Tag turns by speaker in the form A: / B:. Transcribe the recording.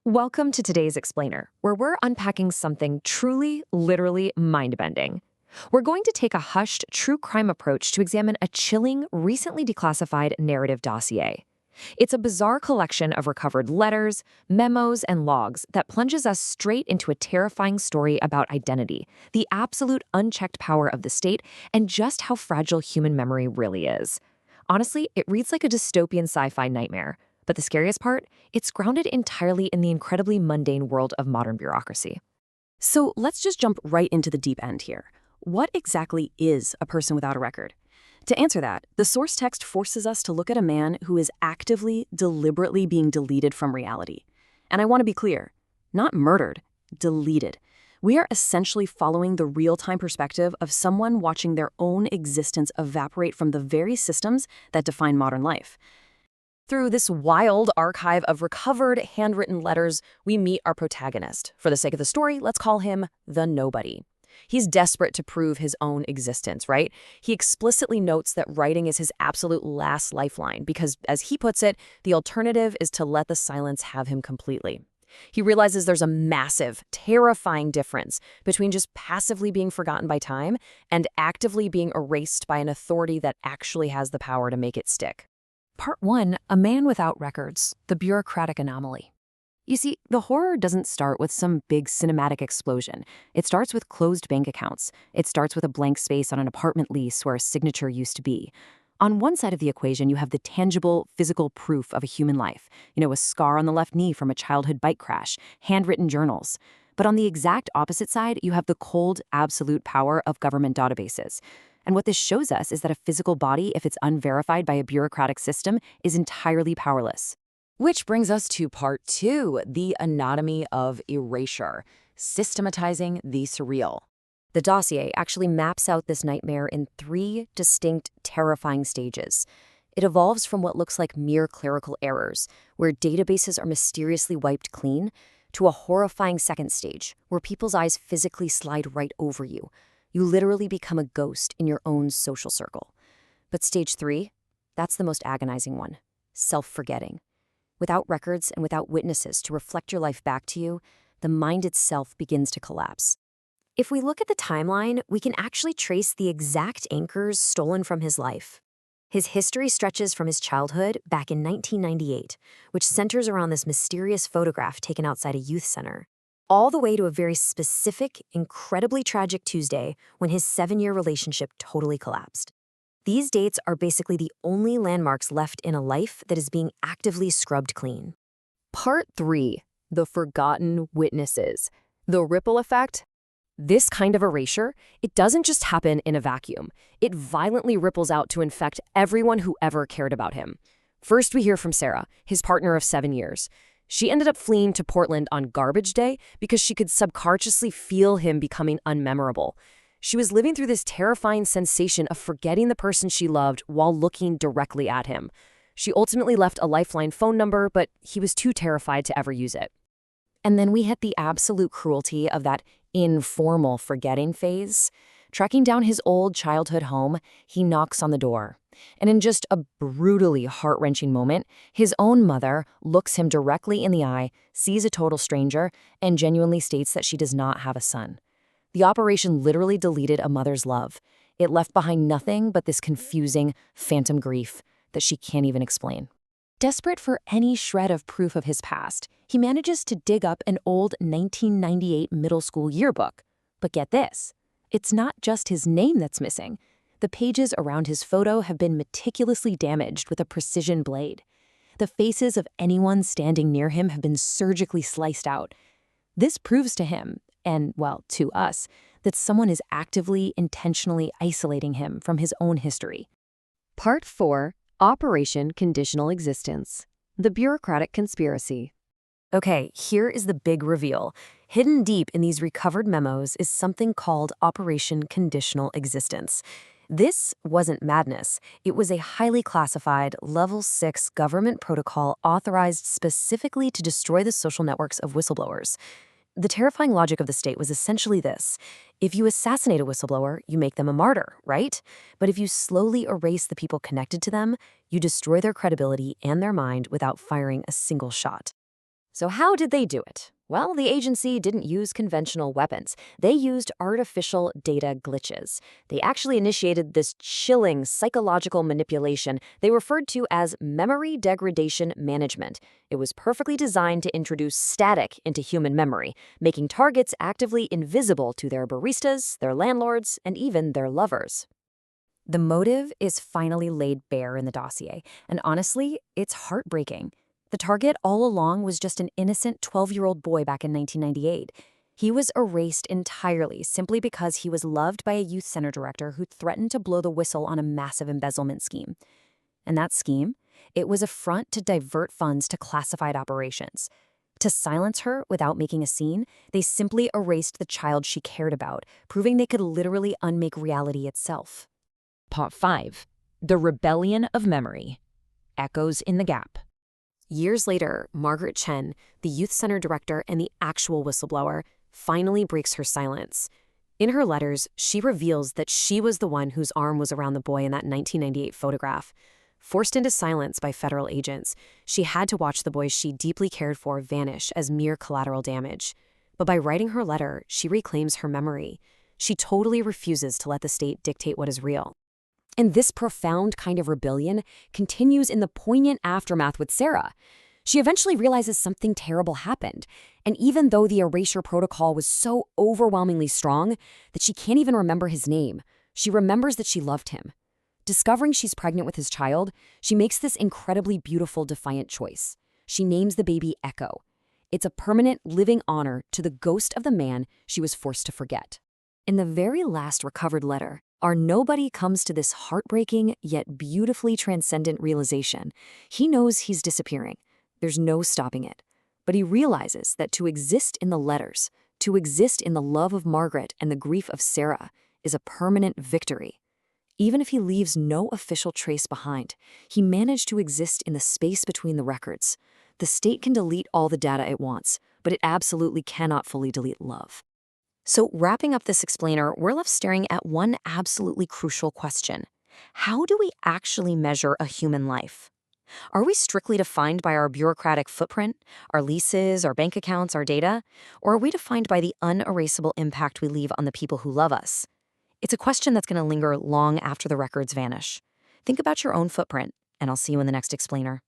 A: Welcome to today's Explainer, where we're unpacking something truly, literally mind-bending. We're going to take a hushed, true crime approach to examine a chilling, recently declassified narrative dossier. It's a bizarre collection of recovered letters, memos, and logs that plunges us straight into a terrifying story about identity, the absolute unchecked power of the state, and just how fragile human memory really is. Honestly, it reads like a dystopian sci-fi nightmare. But the scariest part? It's grounded entirely in the incredibly mundane world of modern bureaucracy.
B: So let's just jump right into the deep end here. What exactly is a person without a record? To answer that, the source text forces us to look at a man who is actively, deliberately being deleted from reality. And I want to be clear, not murdered, deleted. We are essentially following the real-time perspective of someone watching their own existence evaporate from the very systems that define modern life. Through this wild archive of recovered, handwritten letters, we meet our protagonist. For the sake of the story, let's call him the nobody. He's desperate to prove his own existence, right? He explicitly notes that writing is his absolute last lifeline because, as he puts it, the alternative is to let the silence have him completely. He realizes there's a massive, terrifying difference between just passively being forgotten by time and actively being erased by an authority that actually has the power to make it stick.
A: Part 1, A Man Without Records, the Bureaucratic Anomaly. You see, the horror doesn't start with some big cinematic explosion. It starts with closed bank accounts. It starts with a blank space on an apartment lease where a signature used to be. On one side of the equation, you have the tangible, physical proof of a human life. A scar on the left knee from a childhood bike crash, handwritten journals. But on the exact opposite side, you have the cold, absolute power of government databases. And what this shows us is that a physical body, if it's unverified by a bureaucratic system, is entirely powerless.
B: Which brings us to part 2, the anatomy of erasure, systematizing the surreal.
A: The dossier actually maps out this nightmare in 3 distinct, terrifying stages. It evolves from what looks like mere clerical errors, where databases are mysteriously wiped clean, to a horrifying second stage, where people's eyes physically slide right over you. You literally become a ghost in your own social circle. But stage 3, that's the most agonizing one, self-forgetting. Without records and without witnesses to reflect your life back to you, the mind itself begins to collapse. If we look at the timeline, we can actually trace the exact anchors stolen from his life. His history stretches from his childhood back in 1998, which centers around this mysterious photograph taken outside a youth center, all the way to a very specific, incredibly tragic Tuesday when his 7-year relationship totally collapsed. These dates are basically the only landmarks left in a life that is being actively scrubbed clean.
B: Part 3, the forgotten witnesses. The ripple effect. This kind of erasure, it doesn't just happen in a vacuum. It violently ripples out to infect everyone who ever cared about him. First, we hear from Sarah, his partner of 7 years. She ended up fleeing to Portland on garbage day because she could subconsciously feel him becoming unmemorable. She was living through this terrifying sensation of forgetting the person she loved while looking directly at him. She ultimately left a lifeline phone number, but he was too terrified to ever use it.
A: And then we hit the absolute cruelty of that informal forgetting phase. Tracking down his old childhood home, he knocks on the door. And in just a brutally heart-wrenching moment, his own mother looks him directly in the eye, sees a total stranger, and genuinely states that she does not have a son. The operation literally deleted a mother's love. It left behind nothing but this confusing, phantom grief that she can't even explain. Desperate for any shred of proof of his past, he manages to dig up an old 1998 middle school yearbook. But get this, it's not just his name that's missing. The pages around his photo have been meticulously damaged with a precision blade. The faces of anyone standing near him have been surgically sliced out. This proves to him, and, well, to us, that someone is actively, intentionally isolating him from his own history.
B: Part 4, Operation Conditional Existence, the Bureaucratic Conspiracy.
A: Okay, here is the big reveal. Hidden deep in these recovered memos is something called Operation Conditional Existence. This wasn't madness. It was a highly classified, Level 6 government protocol authorized specifically to destroy the social networks of whistleblowers. The terrifying logic of the state was essentially this. If you assassinate a whistleblower, you make them a martyr, right? But if you slowly erase the people connected to them, you destroy their credibility and their mind without firing a single shot. So how did they do it? Well, the agency didn't use conventional weapons. They used artificial data glitches. They actually initiated this chilling psychological manipulation they referred to as memory degradation management. It was perfectly designed to introduce static into human memory, making targets actively invisible to their baristas, their landlords, and even their lovers. The motive is finally laid bare in the dossier, and honestly, it's heartbreaking. The target all along was just an innocent 12-year-old boy back in 1998. He was erased entirely simply because he was loved by a youth center director who threatened to blow the whistle on a massive embezzlement scheme. And that scheme? It was a front to divert funds to classified operations. To silence her without making a scene, they simply erased the child she cared about, proving they could literally unmake reality itself.
C: Part 5. The Rebellion of Memory. Echoes in the Gap.
A: Years later, Margaret Chen, the youth center director and the actual whistleblower, finally breaks her silence. In her letters, she reveals that she was the one whose arm was around the boy in that 1998 photograph. Forced into silence by federal agents, she had to watch the boys she deeply cared for vanish as mere collateral damage. But by writing her letter, she reclaims her memory. She totally refuses to let the state dictate what is real. And this profound kind of rebellion continues in the poignant aftermath with Sarah. She eventually realizes something terrible happened, and even though the erasure protocol was so overwhelmingly strong that she can't even remember his name, she remembers that she loved him. Discovering she's pregnant with his child, she makes this incredibly beautiful, defiant choice. She names the baby Echo. It's a permanent, living honor to the ghost of the man she was forced to forget. In the very last recovered letter, our nobody comes to this heartbreaking yet beautifully transcendent realization. He knows he's disappearing. There's no stopping it. But he realizes that to exist in the letters, to exist in the love of Margaret and the grief of Sarah, is a permanent victory. Even if he leaves no official trace behind, he managed to exist in the space between the records. The state can delete all the data it wants, but it absolutely cannot fully delete love. So wrapping up this explainer, we're left staring at one absolutely crucial question. How do we actually measure a human life? Are we strictly defined by our bureaucratic footprint, our leases, our bank accounts, our data? Or are we defined by the unerasable impact we leave on the people who love us? It's a question that's going to linger long after the records vanish. Think about your own footprint, and I'll see you in the next explainer.